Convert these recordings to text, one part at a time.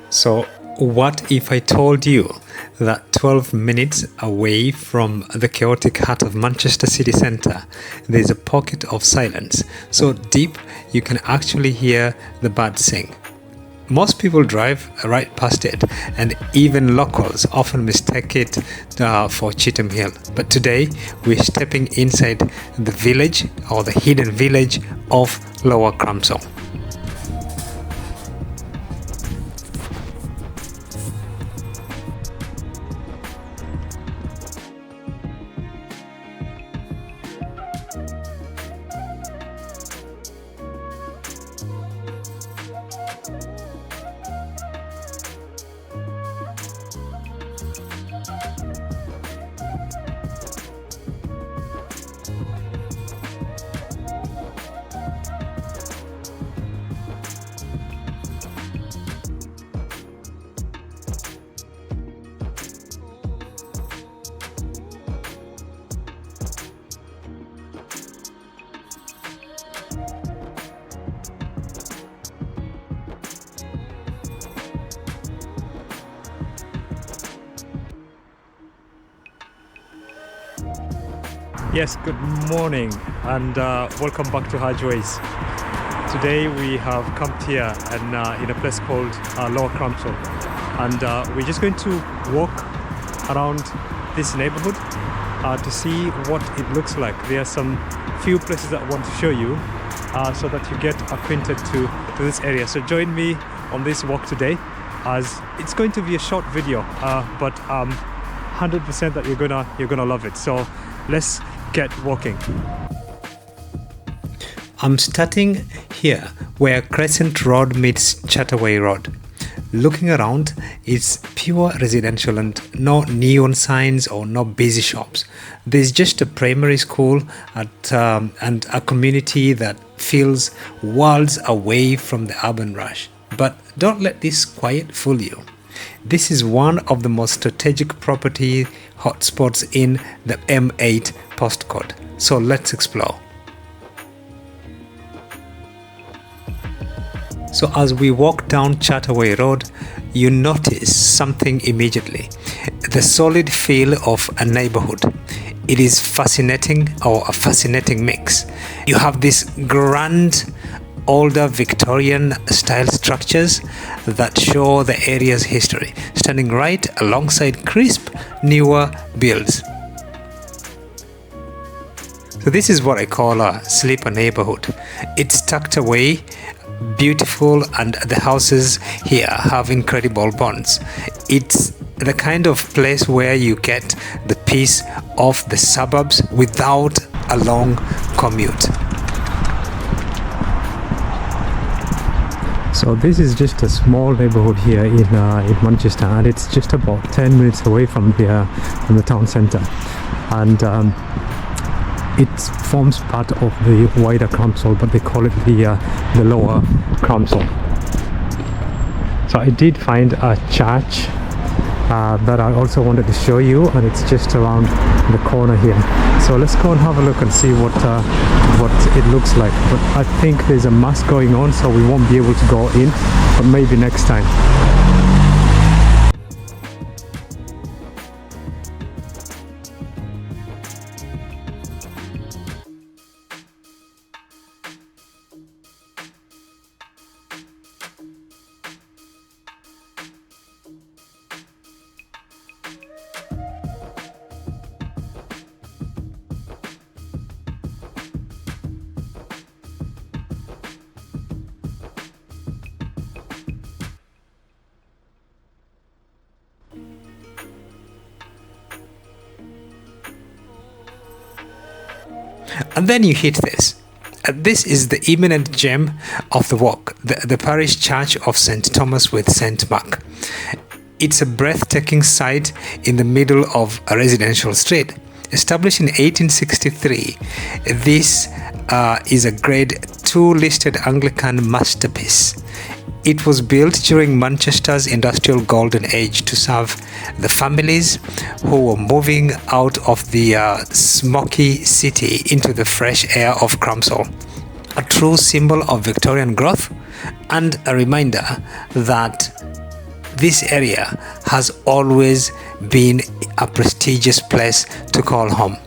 So what if I told you that 12 minutes away from the chaotic heart of Manchester city centre, there's a pocket of silence so deep you can actually hear the birds sing? Most people drive right past it, and even locals often mistake it for Cheetham Hill. But today, we're stepping inside the village, or the hidden village of Lower Crumpsall. Yes, good morning and welcome back to Hajways. Today we have camped here and in a place called Lower Crumpsall, and we're just going to walk around this neighborhood to see what it looks like. There are some few places that I want to show you so that you get acquainted to this area. So join me on this walk today, as it's going to be a short video, but 100% that you're gonna love it. So let's get walking. I'm starting here where Crescent Road meets Chataway Road. Looking around, it's pure residential and no neon signs or no busy shops. There's just a primary school and a community that feels worlds away from the urban rush. But don't let this quiet fool you. This is one of the most strategic property hotspots in the M8 postcode. So let's explore. So as we walk down Chataway Road, you notice something immediately. The solid feel of a neighborhood. It is fascinating, or a fascinating mix. You have this grand older Victorian style structures that show the area's history, standing right alongside crisp, newer builds. So this is what I call a sleeper neighborhood. It's tucked away, beautiful, and the houses here have incredible bonds. It's the kind of place where you get the peace of the suburbs without a long commute. So this is just a small neighborhood here in Manchester, and it's just about 10 minutes away from the town centre, and it forms part of the wider Crumpsall, but they call it the Lower Crumpsall. So I did find a church that I also wanted to show you, and it's just around the corner here. So let's go and have a look and see what it looks like. But I think there's a mass going on, so we won't be able to go in, but maybe next time. And then you hit this. This is the imminent gem of the walk, the parish church of St Thomas with St Mark. It's a breathtaking site in the middle of a residential street. Established in 1863, this is a Grade 2 listed Anglican masterpiece. It was built during Manchester's industrial golden age to serve the families who were moving out of the smoky city into the fresh air of Crumpsall. a true symbol of Victorian growth and a reminder that this area has always been a prestigious place to call home.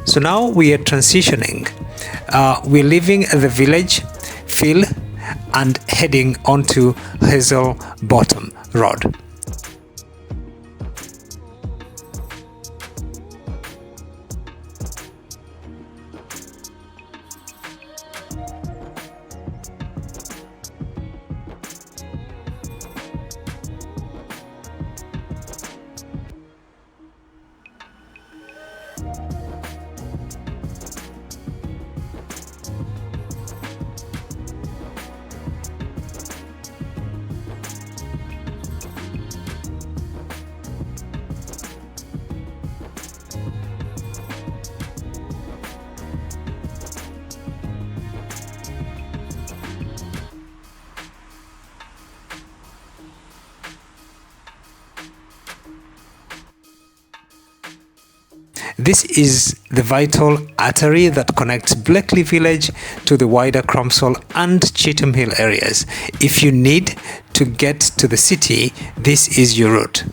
So now we are transitioning. We're leaving the village feel and heading onto Hazelbottom Road. This is the vital artery that connects Blackley Village to the wider Crumpsall and Cheetham Hill areas. If you need to get to the city, this is your route.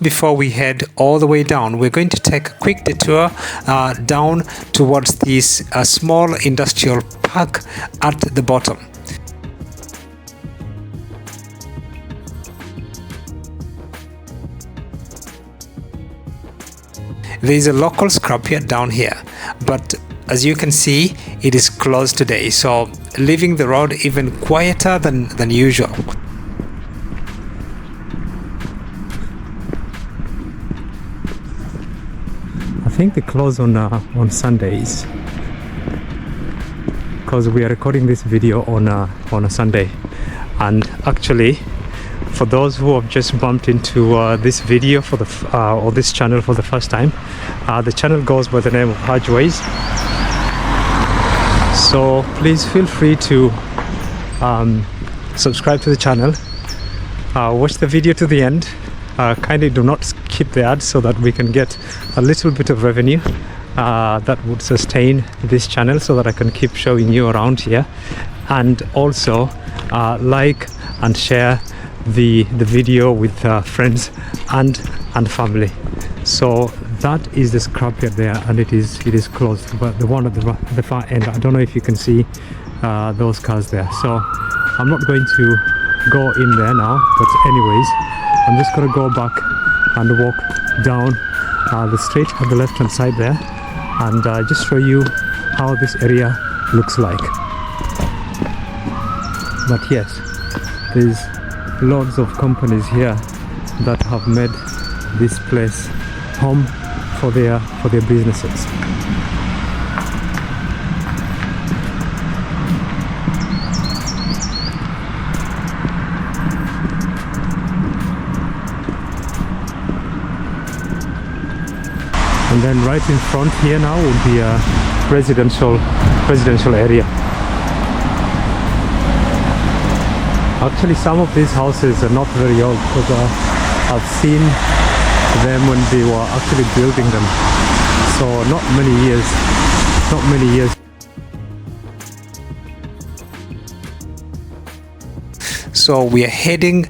Before we head all the way down, we're going to take a quick detour down towards this small industrial park at the bottom. There is a local scrapyard down here, but as you can see, it is closed today, so leaving the road even quieter than usual. I think they close on Sundays because we are recording this video on a Sunday. And actually, for those who have just bumped into this video for the or this channel for the first time, the channel goes by the name of Hageways. So please feel free to subscribe to the channel, watch the video to the end. Kindly do not skip the ads so that we can get a little bit of revenue that would sustain this channel so that I can keep showing you around here. And also like and share the video with friends and family. So that is the scrapyard there, and it is closed, but the one at the far end, I don't know if you can see those cars there. So I'm not going to go in there now, but anyways, I'm just going to go back and walk down the street on the left hand side there and just show you how this area looks like. But yes, there's lots of companies here that have made this place home for their businesses. And then right in front here now would be a residential area. Actually, some of these houses are not very old, because I've seen them when they were actually building them. So not many years. So we are heading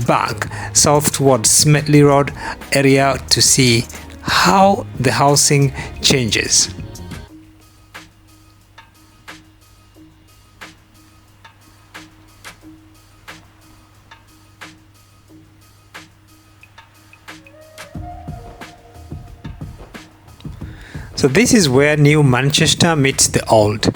back south towards Smedley Road area to see how the housing changes. So this is where New Manchester meets the old.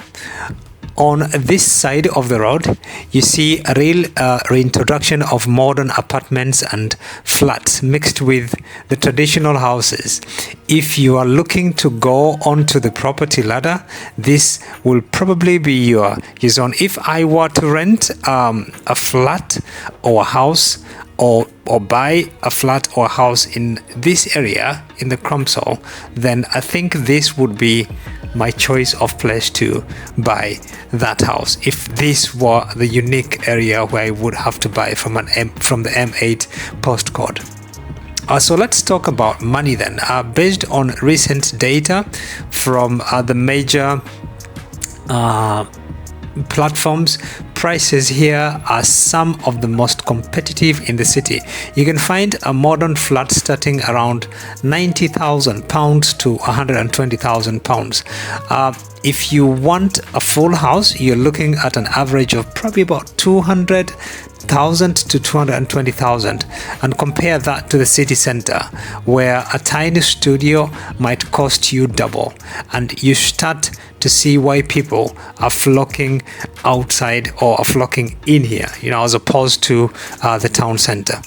On this side of the road, you see a real reintroduction of modern apartments and flats mixed with the traditional houses. If you are looking to go onto the property ladder, this will probably be your zone. If I were to rent a flat or a house, or buy a flat or a house in this area in the Crumpsall, then I think this would be my choice of place to buy that house, if this were the unique area where I would have to buy from the M8 postcode. So let's talk about money then. Based on recent data from the major platforms, prices here are some of the most competitive in the city. You can find a modern flat starting around £90,000 to £120,000. If you want a full house, you're looking at an average of probably about 200,000 to 220,000, and compare that to the city center, where a tiny studio might cost you double, and you start to see why people are flocking outside or are flocking in here, as opposed to the town center.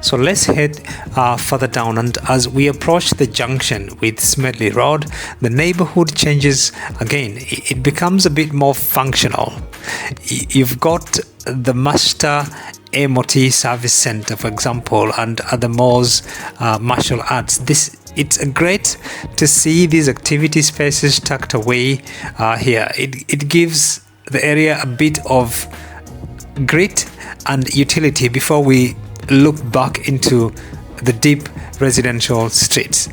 So let's head further down, and as we approach the junction with Smedley Road, the neighborhood changes again. It becomes a bit more functional. You've got the Master MOT Service Center, for example, and the Moores Martial Arts. It's great to see these activity spaces tucked away here. It gives the area a bit of grit and utility before we look back into the deep residential streets.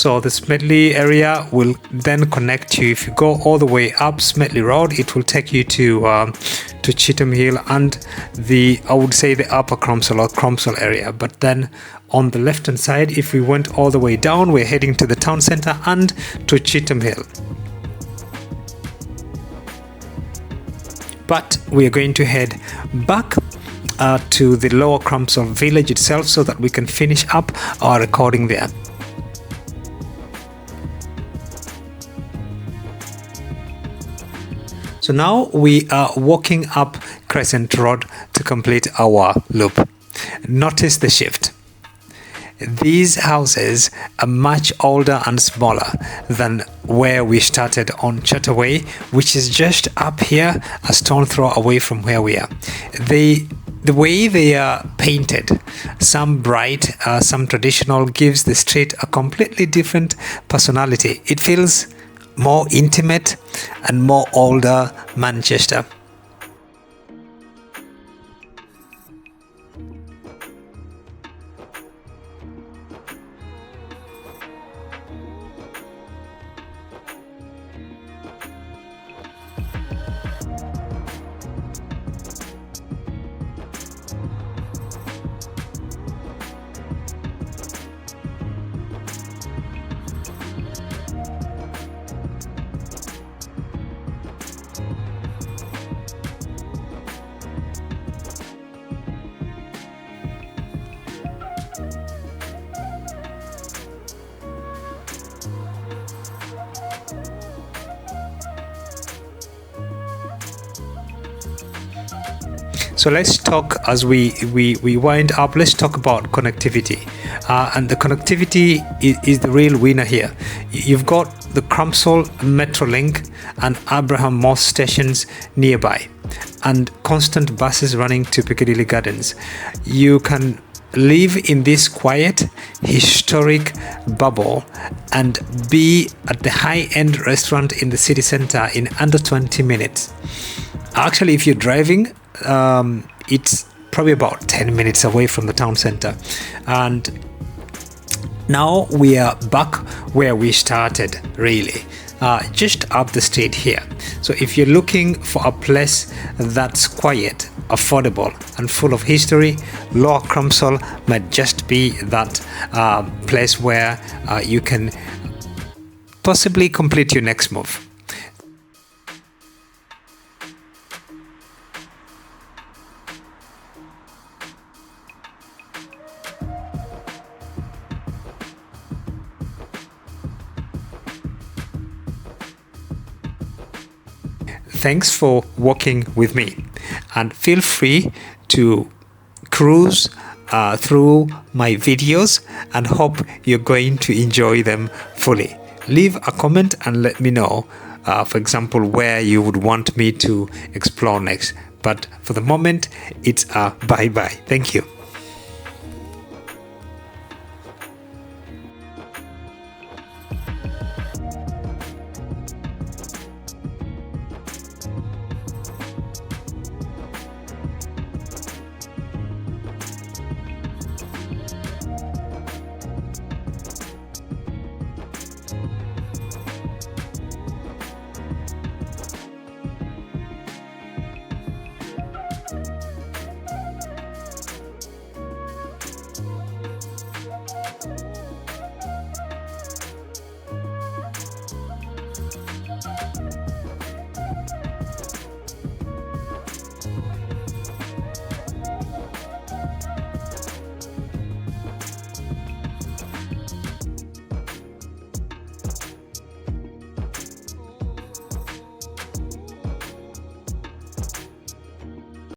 So the Smedley area will then connect you. If you go all the way up Smedley Road, it will take you to Cheetham Hill and the upper Crumpsall or Crumpsall area. But then on the left hand side, if we went all the way down, we're heading to the town centre and to Cheetham Hill. But we are going to head back to the Lower Crumpsall village itself so that we can finish up our recording there. So now we are walking up Crescent Road to complete our loop. Notice the shift. These houses are much older and smaller than where we started on Chataway, which is just up here, a stone throw away from where we are. The way they are painted, some bright, some traditional, gives the street a completely different personality. It feels more intimate and more older Manchester. So let's talk, as we wind up, let's talk about connectivity. And the connectivity is the real winner here. You've got the Crumpsall Metrolink and Abraham Moss stations nearby, and constant buses running to Piccadilly Gardens. You can live in this quiet, historic bubble and be at the high-end restaurant in the city centre in under 20 minutes. Actually, if you're driving, it's probably about 10 minutes away from the town centre. And now we are back where we started, really, just up the street here. So if you're looking for a place that's quiet, affordable and full of history, Lower Crumpsall might just be that place where you can possibly complete your next move. Thanks for walking with me, and feel free to cruise through my videos, and hope you're going to enjoy them fully. Leave a comment and let me know, for example, where you would want me to explore next. But for the moment, it's a bye-bye. Thank you.